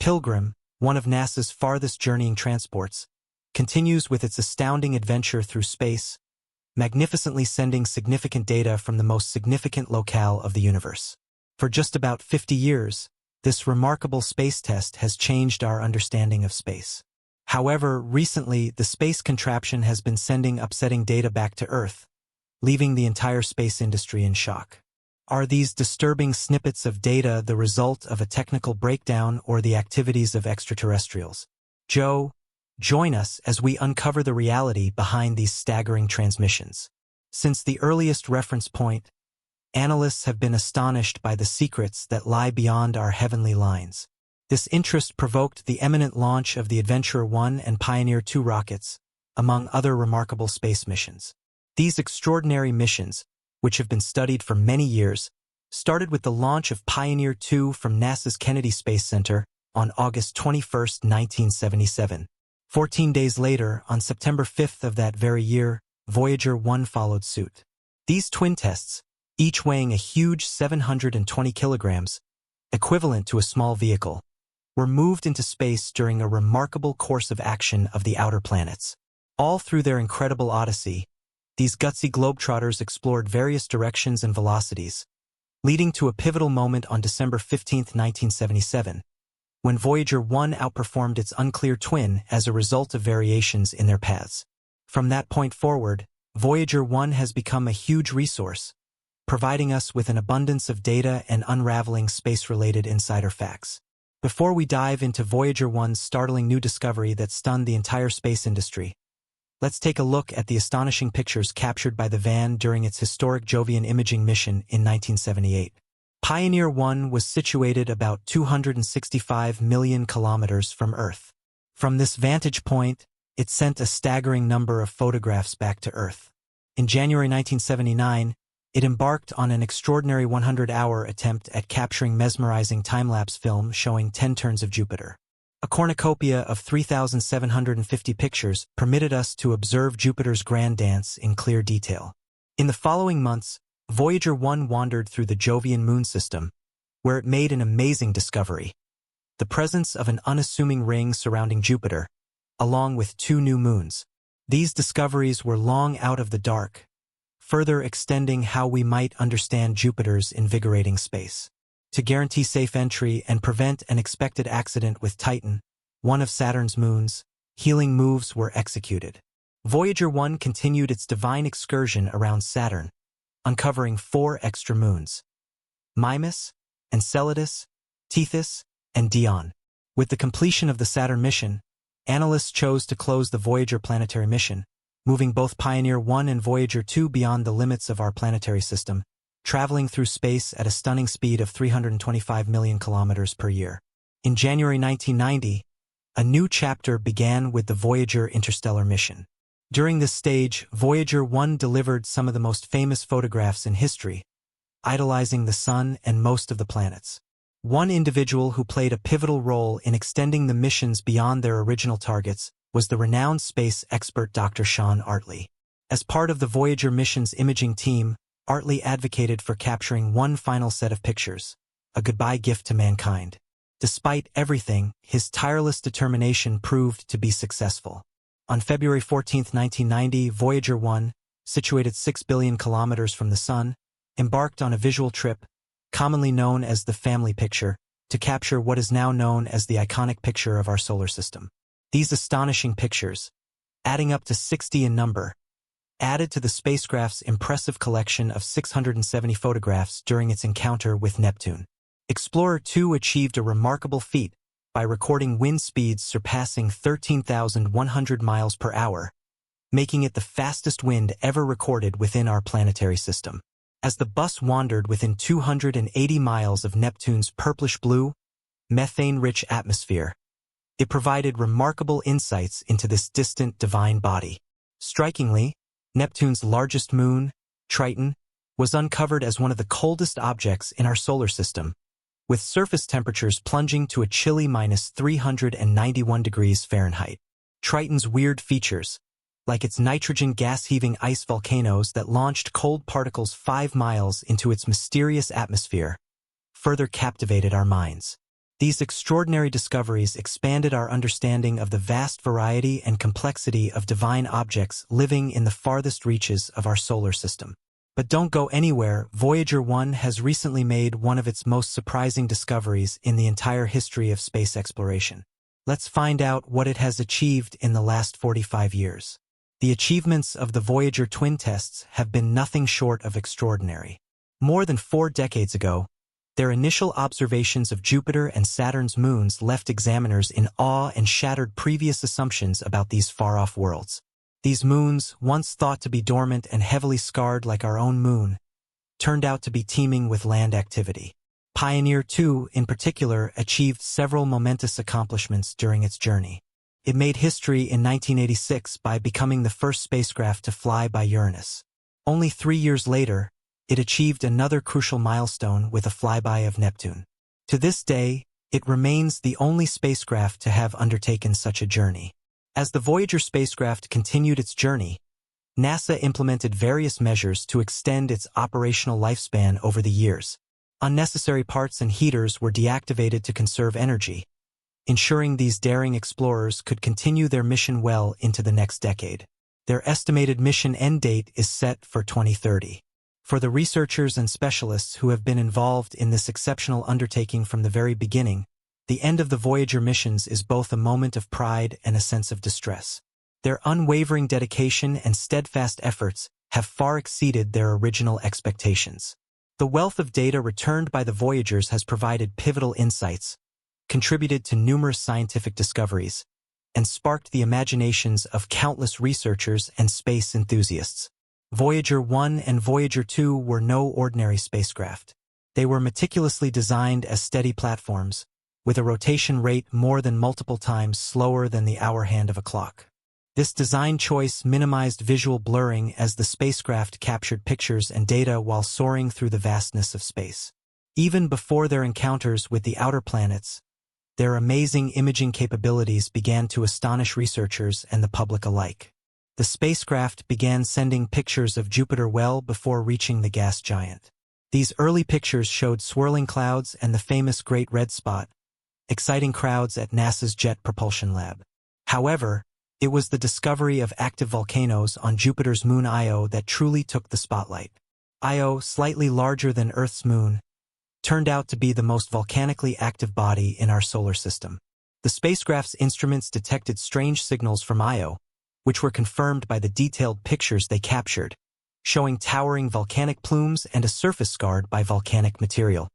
Pilgrim, one of NASA's farthest journeying transports, continues with its astounding adventure through space, magnificently sending significant data from the most significant locale of the universe. For just about 50 years, this remarkable space test has changed our understanding of space. However, recently, the space contraption has been sending upsetting data back to Earth, leaving the entire space industry in shock. Are these disturbing snippets of data the result of a technical breakdown or the activities of extraterrestrials? Join us as we uncover the reality behind these staggering transmissions. Since the earliest reference point, analysts have been astonished by the secrets that lie beyond our heavenly lines. This interest provoked the imminent launch of the Adventure 1 and Pioneer 2 rockets, among other remarkable space missions. These extraordinary missions, which have been studied for many years, started with the launch of Pioneer 2 from NASA's Kennedy Space Center on August 21, 1977. 14 days later, on September 5 of that very year, Voyager 1 followed suit. These twin tests, each weighing a huge 720 kilograms, equivalent to a small vehicle, were moved into space during a remarkable course of action of the outer planets. All through their incredible odyssey, these gutsy globetrotters explored various directions and velocities, leading to a pivotal moment on December 15, 1977, when Voyager 1 outperformed its unclear twin as a result of variations in their paths. From that point forward, Voyager 1 has become a huge resource, providing us with an abundance of data and unraveling space-related insider facts. Before we dive into Voyager 1's startling new discovery that stunned the entire space industry, let's take a look at the astonishing pictures captured by the van during its historic Jovian imaging mission in 1978. Pioneer 1 was situated about 265 million kilometers from Earth. From this vantage point, it sent a staggering number of photographs back to Earth. In January 1979, it embarked on an extraordinary 100-hour attempt at capturing mesmerizing time-lapse film showing 10 turns of Jupiter. A cornucopia of 3,750 pictures permitted us to observe Jupiter's grand dance in clear detail. In the following months, Voyager 1 wandered through the Jovian moon system, where it made an amazing discovery: the presence of an unassuming ring surrounding Jupiter, along with 2 new moons. These discoveries were long out of the dark, further extending how we might understand Jupiter's invigorating space. To guarantee safe entry and prevent an expected accident with Titan, one of Saturn's moons, healing moves were executed. Voyager 1 continued its divine excursion around Saturn, uncovering 4 extra moons: Mimas, Enceladus, Tethys, and Dione. With the completion of the Saturn mission, analysts chose to close the Voyager planetary mission, moving both Pioneer 1 and Voyager 2 beyond the limits of our planetary system, traveling through space at a stunning speed of 325 million kilometers per year. In January 1990, a new chapter began with the Voyager interstellar mission. During this stage, Voyager 1 delivered some of the most famous photographs in history, idolizing the Sun and most of the planets. One individual who played a pivotal role in extending the missions beyond their original targets was the renowned space expert Dr. Sean Artley. As part of the Voyager mission's imaging team, Artley advocated for capturing one final set of pictures, a goodbye gift to mankind. Despite everything, his tireless determination proved to be successful. On February 14, 1990, Voyager 1, situated 6 billion kilometers from the Sun, embarked on a visual trip, commonly known as the family picture, to capture what is now known as the iconic picture of our solar system. These astonishing pictures, adding up to 60 in number, added to the spacecraft's impressive collection of 670 photographs during its encounter with Neptune. Explorer 2 achieved a remarkable feat by recording wind speeds surpassing 13,100 miles per hour, making it the fastest wind ever recorded within our planetary system. As the bus wandered within 280 miles of Neptune's purplish-blue, methane-rich atmosphere, it provided remarkable insights into this distant divine body. Strikingly, Neptune's largest moon, Triton, was uncovered as one of the coldest objects in our solar system, with surface temperatures plunging to a chilly -391 degrees Fahrenheit. Triton's weird features, like its nitrogen gas-heaving ice volcanoes that launched cold particles 5 miles into its mysterious atmosphere, further captivated our minds. These extraordinary discoveries expanded our understanding of the vast variety and complexity of divine objects living in the farthest reaches of our solar system. But don't go anywhere. Voyager 1 has recently made one of its most surprising discoveries in the entire history of space exploration. Let's find out what it has achieved in the last 45 years. The achievements of the Voyager twin tests have been nothing short of extraordinary. More than 4 decades ago, their initial observations of Jupiter and Saturn's moons left examiners in awe and shattered previous assumptions about these far-off worlds. These moons, once thought to be dormant and heavily scarred like our own moon, turned out to be teeming with land activity. Pioneer 2, in particular, achieved several momentous accomplishments during its journey. It made history in 1986 by becoming the first spacecraft to fly by Uranus. Only 3 years later, it achieved another crucial milestone with a flyby of Neptune. To this day, it remains the only spacecraft to have undertaken such a journey. As the Voyager spacecraft continued its journey, NASA implemented various measures to extend its operational lifespan over the years. Unnecessary parts and heaters were deactivated to conserve energy, ensuring these daring explorers could continue their mission well into the next decade. Their estimated mission end date is set for 2030. For the researchers and specialists who have been involved in this exceptional undertaking from the very beginning, the end of the Voyager missions is both a moment of pride and a sense of distress. Their unwavering dedication and steadfast efforts have far exceeded their original expectations. The wealth of data returned by the Voyagers has provided pivotal insights, contributed to numerous scientific discoveries, and sparked the imaginations of countless researchers and space enthusiasts. Voyager 1 and Voyager 2 were no ordinary spacecraft. They were meticulously designed as steady platforms, with a rotation rate more than multiple times slower than the hour hand of a clock. This design choice minimized visual blurring as the spacecraft captured pictures and data while soaring through the vastness of space. Even before their encounters with the outer planets, their amazing imaging capabilities began to astonish researchers and the public alike. The spacecraft began sending pictures of Jupiter well before reaching the gas giant. These early pictures showed swirling clouds and the famous Great Red Spot, exciting crowds at NASA's Jet Propulsion Lab. However, it was the discovery of active volcanoes on Jupiter's moon Io that truly took the spotlight. Io, slightly larger than Earth's moon, turned out to be the most volcanically active body in our solar system. The spacecraft's instruments detected strange signals from Io, which were confirmed by the detailed pictures they captured, showing towering volcanic plumes and a surface scarred by volcanic material.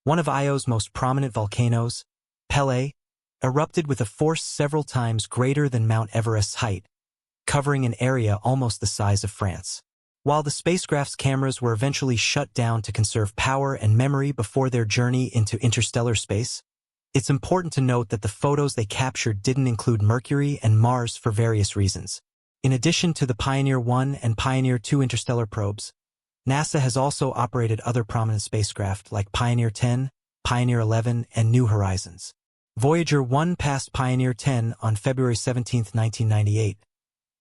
One of Io's most prominent volcanoes, Pele, erupted with a force several times greater than Mount Everest's height, covering an area almost the size of France. While the spacecraft's cameras were eventually shut down to conserve power and memory before their journey into interstellar space, it's important to note that the photos they captured didn't include Mercury and Mars for various reasons. In addition to the Pioneer 1 and Pioneer 2 interstellar probes, NASA has also operated other prominent spacecraft like Pioneer 10, Pioneer 11, and New Horizons. Voyager 1 passed Pioneer 10 on February 17, 1998,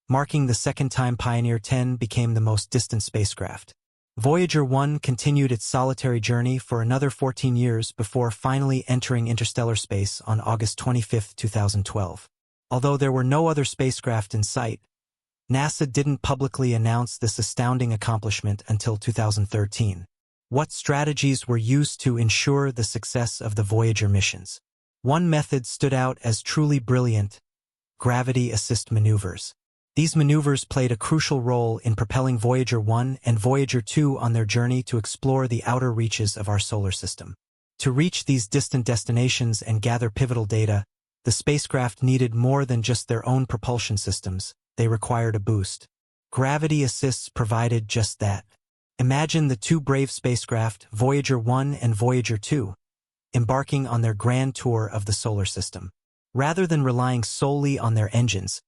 marking the second time Pioneer 10 became the most distant spacecraft. Voyager 1 continued its solitary journey for another 14 years before finally entering interstellar space on August 25, 2012. Although there were no other spacecraft in sight, NASA didn't publicly announce this astounding accomplishment until 2013. What strategies were used to ensure the success of the Voyager missions? One method stood out as truly brilliant: gravity assist maneuvers. These maneuvers played a crucial role in propelling Voyager 1 and Voyager 2 on their journey to explore the outer reaches of our solar system. To reach these distant destinations and gather pivotal data, the spacecraft needed more than just their own propulsion systems. They required a boost. Gravity assists provided just that. Imagine the two brave spacecraft, Voyager 1 and Voyager 2, embarking on their grand tour of the solar system. Rather than relying solely on their engines,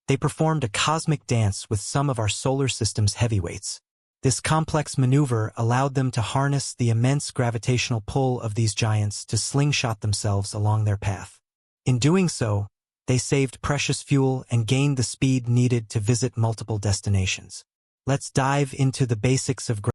they performed a cosmic dance with some of our solar system's heavyweights. This complex maneuver allowed them to harness the immense gravitational pull of these giants to slingshot themselves along their path. In doing so, they saved precious fuel and gained the speed needed to visit multiple destinations. Let's dive into the basics of